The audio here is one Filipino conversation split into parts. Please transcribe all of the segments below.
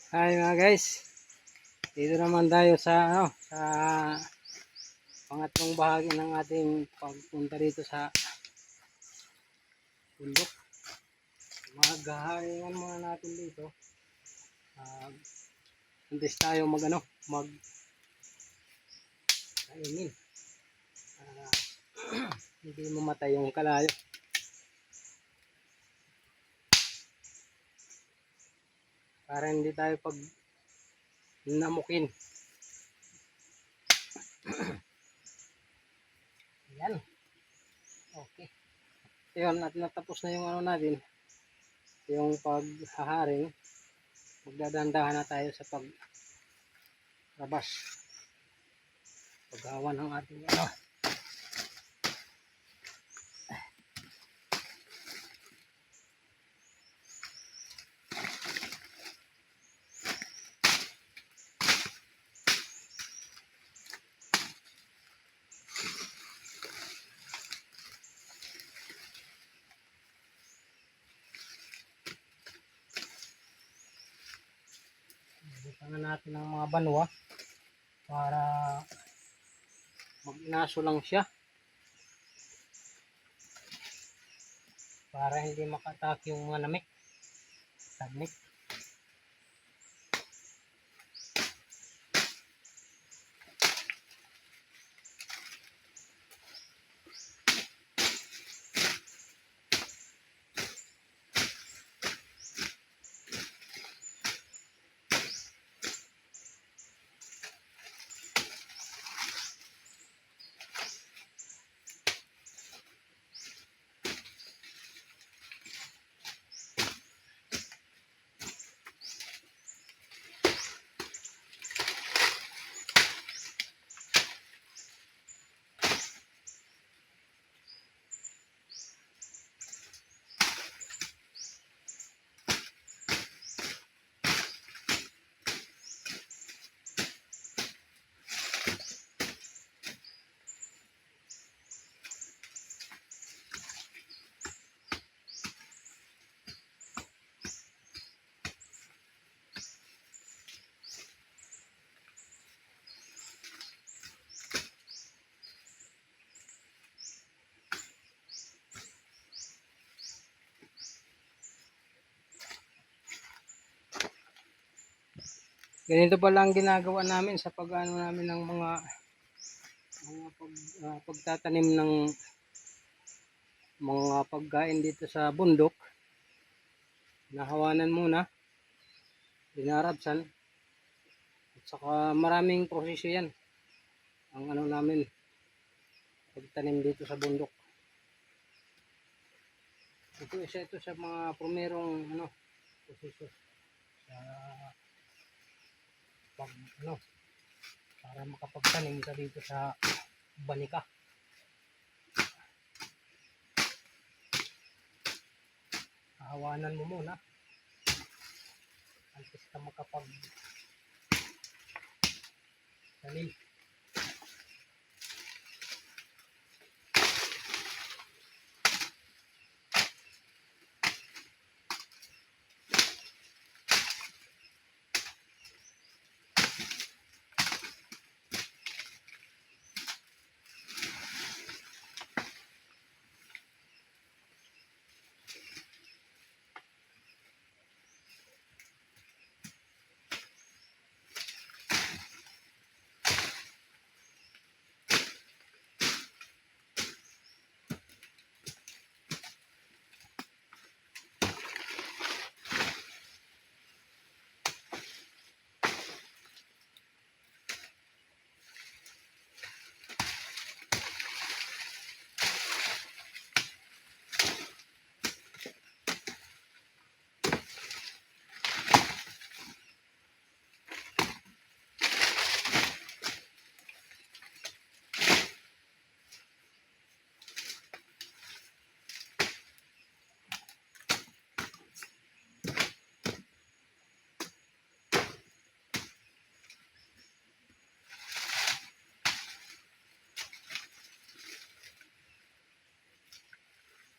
Hi mga guys, dito naman tayo sa sa pangatlong bahagi ng ating pagpunta dito sa bundok. Maghaharingan muna natin dito. Antes tayo mag kainin. Uh, Hindi mamatay yung kalayo. Para hindi tayo pag namukin. Yan. Okay. Yun, at natapos na yung natin. Yung paghaharing. Magdadandahan na tayo sa pagrabas. Paggawa ng ating butangan natin ng mga banwa para mag-inaso lang siya para hindi makatake yung mga namik, tagnik. Ganito pala ang ginagawa namin sa pag-ano namin ng mga pagtatanim ng mga pagkain dito sa bundok. Nahawanan muna, dinarabsan, at saka maraming proseso yan ang namin pagtanim dito sa bundok. Ito sa mga primerong proseso sa para makapagtanim ka dito sa banika. Hawanan mo muna antes ka makapagtanim.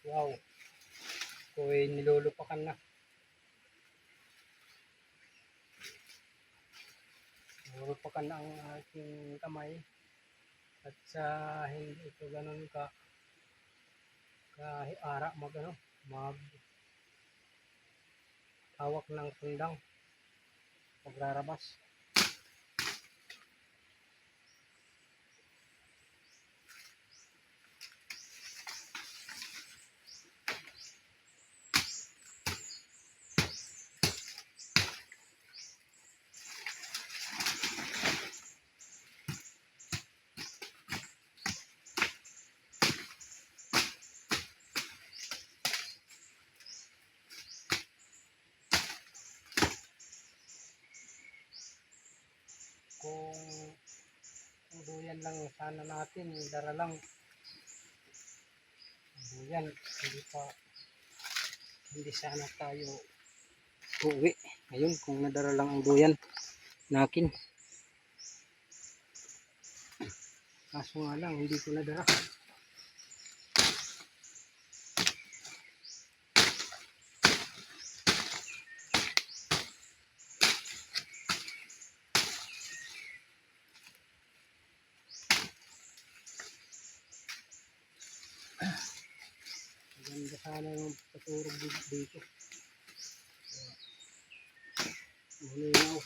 Wow, ko'y nilulupakan na. Magupakan na ang aking kamay at sa hindi ito ganun ka-ara mag hawak ng sundang pagrarabas. Kung duyan lang sana natin, dara lang. Duyan, hindi sana tayo uuwi. Ngayon, kung nadara lang ang duyan nakin. Kaso nga lang, hindi ko nadara. Maganda sana yung paturog dito. Malinaw.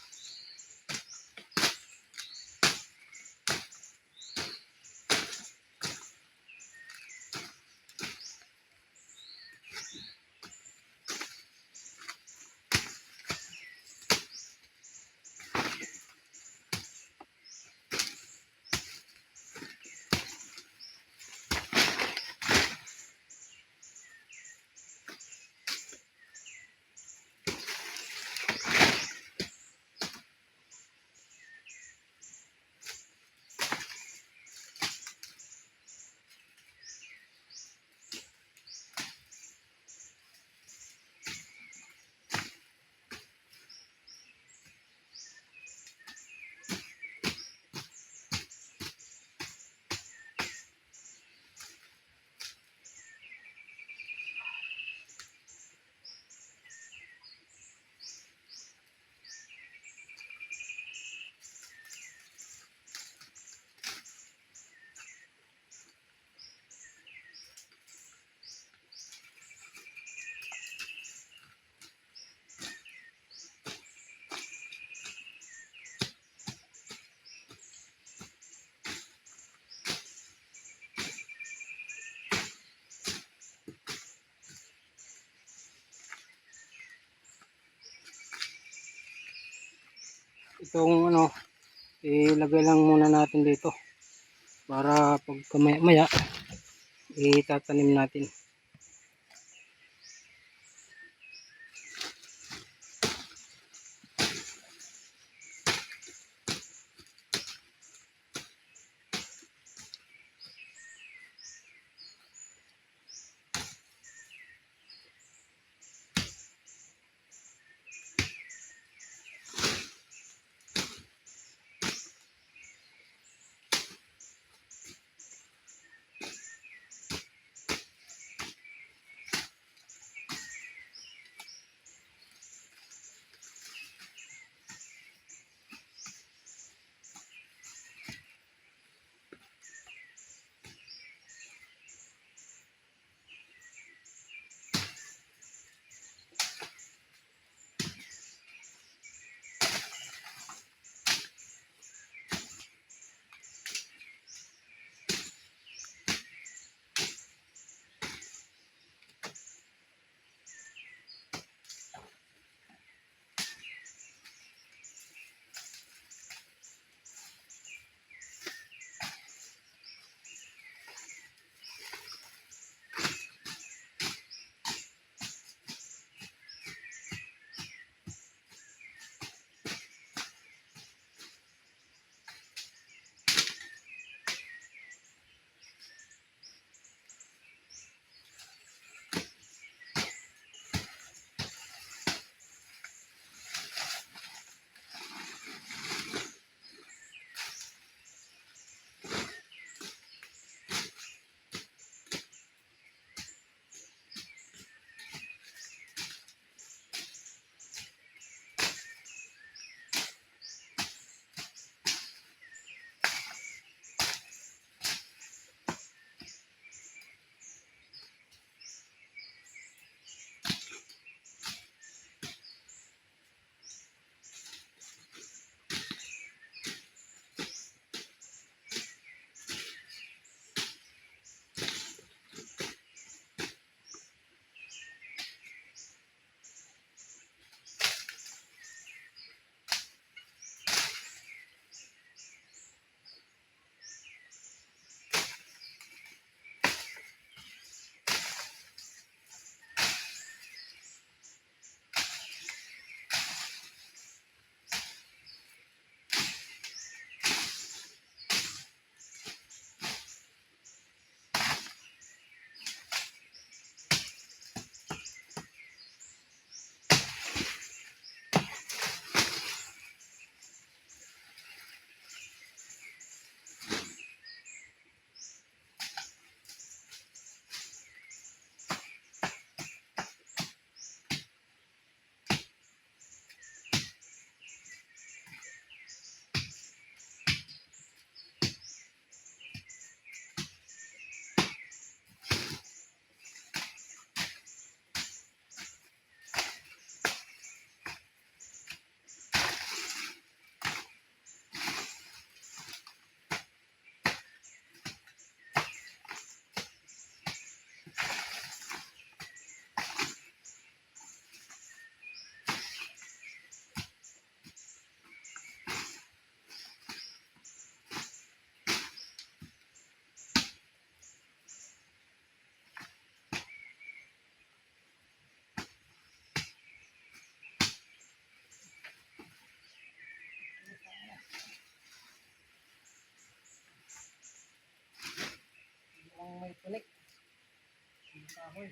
Itong ilagay lang muna natin dito para pag maya itatanim natin. kahoy.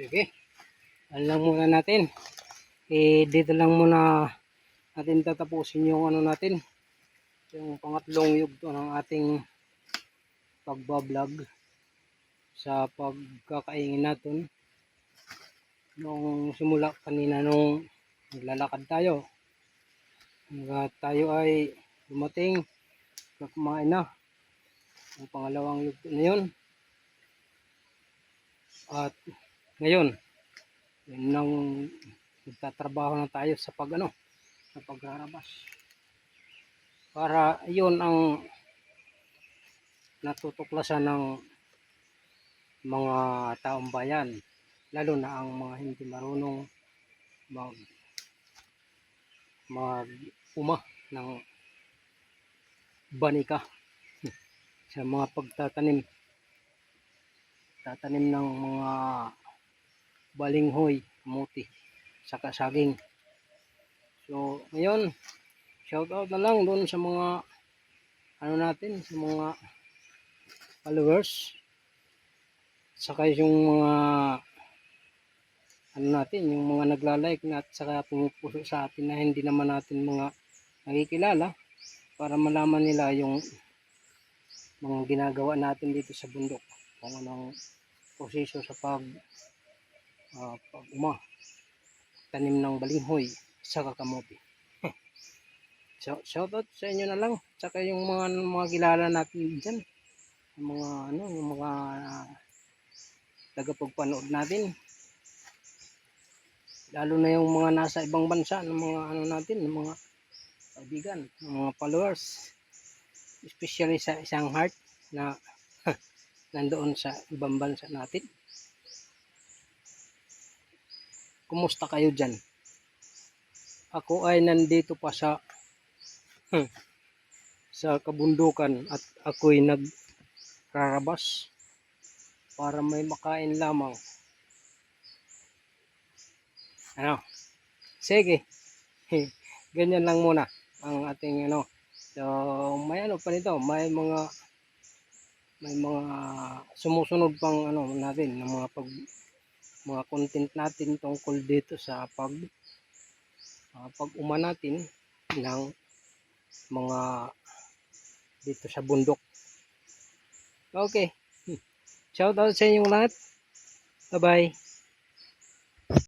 Sige. Ano lang muna natin. Dito lang muna natin tatapusin yung ano natin. Yung pangatlong yugto ng ating pagbablog sa pagkakaingin natin. Nung simula kanina nung naglalakad tayo. Hanggang tayo ay dumating. Kumain na. Ang pangalawang yugto na yun. At ngayon, yun nang nagtatrabaho na tayo sa sa pagrarabas. Para yun ang natutuklasan ng mga taong bayan, lalo na ang mga hindi marunong mag-uma ng banika sa mga tatanim ng mga balinghoy, kamuti, saka saging. So, ngayon, shout out na lang doon sa mga natin, sa mga followers, saka yung mga natin, yung mga nagla-like at saka pumupuso sa atin na hindi naman natin mga nakikilala, para malaman nila yung mga ginagawa natin dito sa bundok, kung anong proseso sa pag-uma, tanim ng balinghoy, saka kamote. So, shoutout sa inyo na lang, saka yung mga kilala natin dyan, yung mga yung mga tagapagpanood natin, lalo na yung mga nasa ibang bansa, ng mga natin, ng mga kaibigan, ng mga followers, especially sa isang heart na nandoon sa ibang bansa natin. Kumusta kayo dyan? Ako ay nandito pa sa kabundukan at ako'y nagrarabas para may makain lamang. Sige. Ganyan lang muna ang ating So, may pa nito, may mga sumusunod pang natin, ng mga content natin tungkol dito sa pag-uma natin ng mga dito sa bundok. Okay. Shout out sa inyong lahat. Bye-bye.